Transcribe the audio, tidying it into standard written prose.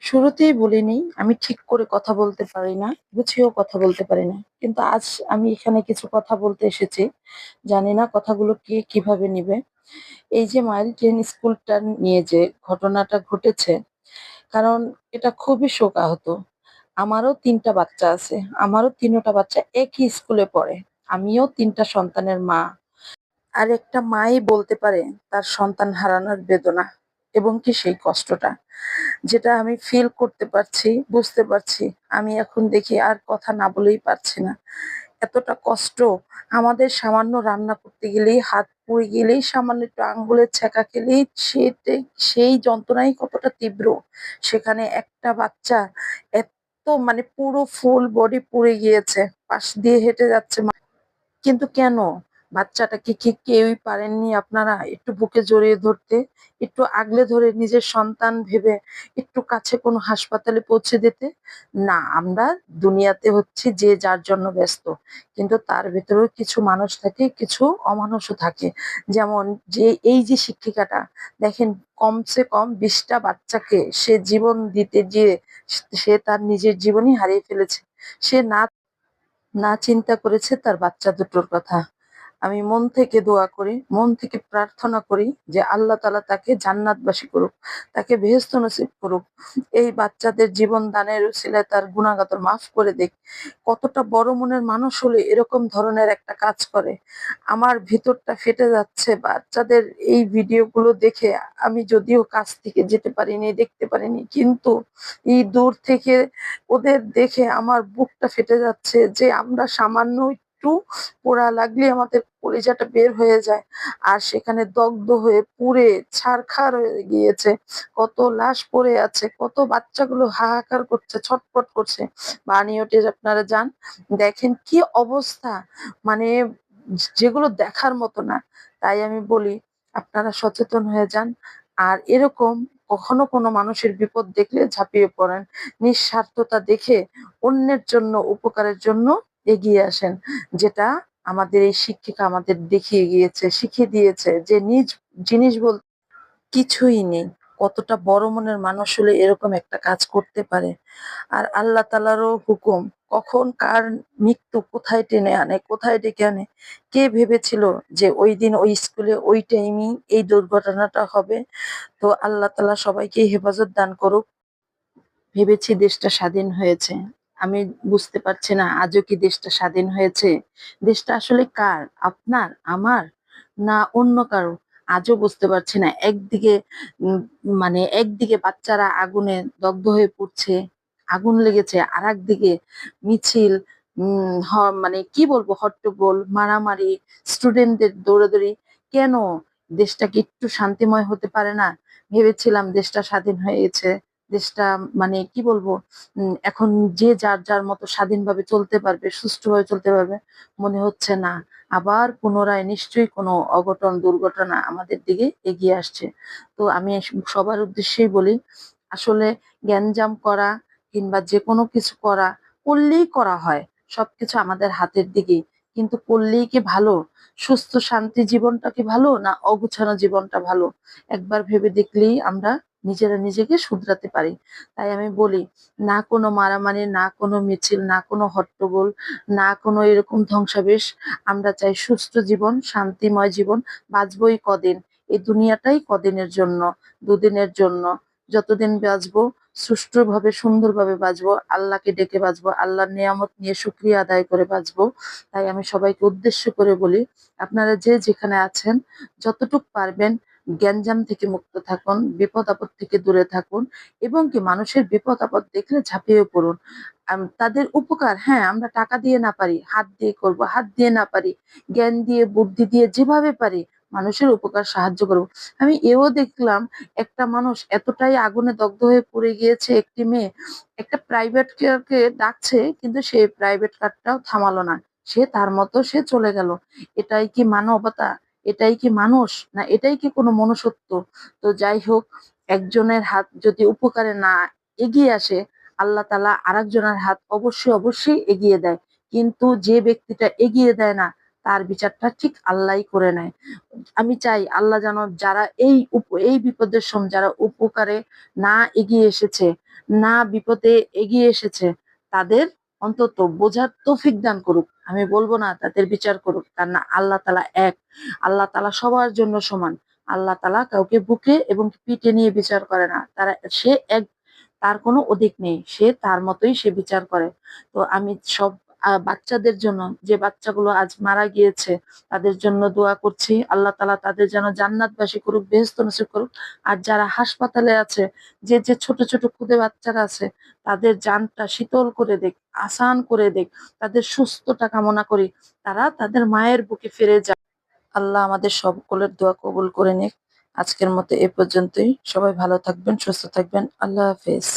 শুরুতেই বলে নিই, আমি ঠিক করে কথা বলতে পারি না, গুছিয়েও কথা বলতে পারি না। কিন্তু আজ আমি এখানে কিছু কথা বলতে এসেছি। জানি না কথাগুলো কে কিভাবে নিবে। এই যে মাইল ট্রেন স্কুলটা নিয়ে যে ঘটনাটা ঘটেছে, কারণ এটা খুবই শোকাহত। আমারও ৩ টা বাচ্চা আছে। আমারও ৩ টা বাচ্চা একই স্কুলে পড়ে। আমিও ৩ টা সন্তানের মা। আর একটা মাই বলতে পারে তার সন্তান হারানোর বেদনা এবং কি সেই কষ্টটা। যেটা আমি ফিল করতে পারছি, বুঝতে পারছি। আমি এখন দেখি আর কথা না বলেই পারছি না। এতটা কষ্ট, আমাদের সামান্য রান্না করতে গেলেই, হাত পুড়ে গেলেই, সামান্য একটু আঙ্গুলের ছ্যাঁকা খেলেই সেই যন্ত্রণাই কতটা তীব্র। সেখানে একটা বাচ্চা এত মানে পুরো ফুল বডি পুড়ে গিয়েছে। পাশ দিয়ে হেঁটে যাচ্ছে কিন্তু কেন? বাচ্চাটাকে কি কেউই পারেননি আপনারা একটু বুকে জড়িয়ে ধরতে? একটু আগলে ধরে নিজের সন্তান ভেবে একটু কাছে কোনো হাসপাতালে পৌঁছে দিতে? না, আমরা দুনিয়াতে হচ্ছি যে যার জন্য ব্যস্ত। কিন্তু তার ভেতরেও কিছু মানুষ থাকে, কিছু অমানুষও থাকে। যেমন যে এই যে শিক্ষিকাটা, দেখেন কমসে কম ২০ টা বাচ্চাকে সে জীবন দিতে যেয়ে সে তার নিজের জীবনই হারিয়ে ফেলেছে। সে না চিন্তা করেছে তার বাচ্চা দুটোর কথা। আমি মন থেকে দোয়া করি, মন থেকে প্রার্থনা করি যে আল্লাহ তাআলা তাকে জান্নাতবাসী করুক, তাকে বেহেশত নসিব করুক। এই বাচ্চাদের জীবন দানের উসিলায় তার গুনাহগার মাফ করে দিক। কতটা বড় মনের মানুষ হলে এরকম ধরনের একটা কাজ করে। আমার ভিতরটা ফেটে যাচ্ছে বাচ্চাদের এই ভিডিওগুলো দেখে। আমি যদিও কাছ থেকে যেতে পারিনি, দেখতে পারিনি, কিন্তু এই দূর থেকে ওদের দেখে আমার বুকটা ফেটে যাচ্ছে যে আমরা সামান্য একটু পোড়া লাগলে আমাদের কলিজাটা বের হয়ে যায়। আর সেখানে দগ্ধ হয়ে পুড়ে ছারখার হয়ে গিয়েছে। কত লাশ পড়ে আছে, কত বাচ্চাগুলো হাহাকার করছে, ছটফট করছে। বানিয়টে আপনারা যান, দেখেন কি অবস্থা। মানে যেগুলো দেখার মতো না। তাই আমি বলি আপনারা সচেতন হয়ে যান। আর এরকম কখনো কোনো মানুষের বিপদ দেখলে ঝাঁপিয়ে পড়েন। নিঃস্বার্থতা দেখে অন্যের জন্য উপকারের জন্য এগিয়ে আসেন। যেটা আমাদের এই শিক্ষিকা আমাদের দেখিয়ে গিয়েছে, শিখিয়ে দিয়েছে যে নিজ জিনিস বলতে কিছুই নেই। কতটা বড় মনের মানুষ হলে এরকম একটা কাজ করতে পারে। আর আল্লাহ তাআলারও হুকুম, কখন কার মৃত্যু কোথায় টেনে আনে, কোথায় ডেকে আনে। কে ভেবেছিল যে ঐদিন ওই স্কুলে ওই টাইমেই এই দুর্ঘটনাটা হবে? তো আল্লাহ তাআলা সবাইকে হেফাজত দান করুক। ভেবেছি দেশটা স্বাধীন হয়েছে। আমি বুঝতে পারছি না আজও কি দেশটা স্বাধীন হয়েছে? দেশটা আসলে কার? আপনার? আমার? না অন্য কারো? আজও বুঝতে পারছি না। একদিকে উম একদিকে বাচ্চারা আগুনে দগ্ধ হয়ে পুড়ছে, আগুন লেগেছে। আরেকদিকে মিছিল, হ মানে কি বলবো হট্টগোল, মারামারি, স্টুডেন্টদের দৌড়াদৌড়ি। কেন? দেশটা কি একটু শান্তিময় হতে পারে না? ভেবেছিলাম দেশটা স্বাধীন হয়েছে। দেশটা কি বলবো এখন যে যার মতো স্বাধীনভাবে চলতে পারবে, সুষ্ঠুভাবে চলতে পারবে। মনে হচ্ছে না। আবার পুনরায় নিশ্চয়ই কোনো অঘটন দুর্ঘটনা আমাদের দিকে এগিয়ে আসছে। তো আমি সবার উদ্দেশ্যেই বলি, আসলে গ্যাঞ্জাম করা কিংবা যেকোনো কিছু করলেই করা হয়। সবকিছু আমাদের হাতের দিকেই। কিন্তু করলেই কি ভালো? সুস্থ শান্তি জীবনটা কি ভালো? না অগুছানো জীবনটা ভালো? একবার ভেবে দেখলেই আমরা নিজেরা নিজেকে শুধরাতে পারি। তাই আমি বলি, না কোনো মারামারি, না কোনো মিছিল, না কোনো হট্টগোল, না কোনো এরকম ধ্বংসাবেশ। আমরা চাই সুস্থ জীবন, শান্তিময় জীবন। বাঁচবই কদিন। এই দুনিয়াটাই কদিনের জন্য, দুদিনের জন্য। যতদিন বাঁচবো সুষ্ঠুভাবে সুন্দরভাবে বাঁচবো, আল্লাহকে ডেকে বাঁচবো, আল্লাহর নেয়ামত নিয়ে শুকরিয়া আদায় করে বাঁচবো। তাই আমি সবাইকে উদ্দেশ্য করে বলি, আপনারা যে যেখানে আছেন যতটুক পারবেন গ্যাঞ্জাম থেকে মুক্ত থাকুন, বিপদ-আপদ থেকে দূরে থাকুন এবং কি মানুষের বিপদ-আপদ দেখলে ঝাঁপিয়ে পড়ুন। তাদের উপকার, হ্যাঁ, আমরা টাকা দিয়ে না পারি, হাত দিয়ে করব। হাত দিয়ে না পারি, জ্ঞান দিয়ে, বুদ্ধি দিয়ে যেভাবে পারি মানুষের উপকার সাহায্য করব। আমি এও দেখলাম একটা মানুষ এতটাই আগুনে দগ্ধ হয়ে পুড়ে গিয়েছে, একটি মেয়ে একটা প্রাইভেট কারকে ডাকছে কিন্তু সে প্রাইভেট কারটাও থামালো না। সে তার মতো সে চলে গেল। এটাই কি মানবতা? এটাই কি মানুষ? না এটাই কি কোনো মনুষ্যত্ব? তো যাই হোক, একজনের হাত যদি উপকারে না এগিয়ে আসে, আল্লাহ তাআলা আরেকজনের হাত অবশ্যই এগিয়ে দেয়। কিন্তু যে ব্যক্তিটা এগিয়ে দেয় না, তার বিচারটা ঠিক আল্লাহই করে নেয়। আমি চাই আল্লাহ যেন যারা এই বিপদের সময় যারা উপকারে না এগিয়ে এসেছে, না বিপদে এগিয়ে এসেছে তাদের অন্তত বোঝার তৌফিক দান করুক। আমি বলবো না তাদের বিচার করুক, কারণ আল্লাহ তাআলা এক। আল্লাহ তাআলা সবার জন্য সমান। আল্লাহ তাআলা কাউকে বুকে এবং পিঠে নিয়ে বিচার করে না। সে এক, তার কোনো অধিক নেই। সে তার মতোই সে বিচার করে। তো আমি সব বাচ্চাদের জন্য, যে বাচ্চাগুলো আজ মারা গিয়েছে তাদের জন্য দোয়া করছি। আল্লাহ তাআলা তাদের যেন জান্নাতবাসী করুক, বেহেশত নসিব করুক। আর যারা হাসপাতালে আছে, যে ছোট, ছোট ক্ষুদে বাচ্চারা আছে, তাদের জানটা শীতল করে দেক, আসান করে দেক। তাদের সুস্থতা কামনা করি। তারা তাদের মায়ের বুকে ফিরে যাক। আল্লাহ আমাদের সকলের দোয়া কবুল করে নিক। আজকের মতো এ পর্যন্তই। সবাই ভালো থাকবেন, সুস্থ থাকবেন। আল্লাহ হাফেজ।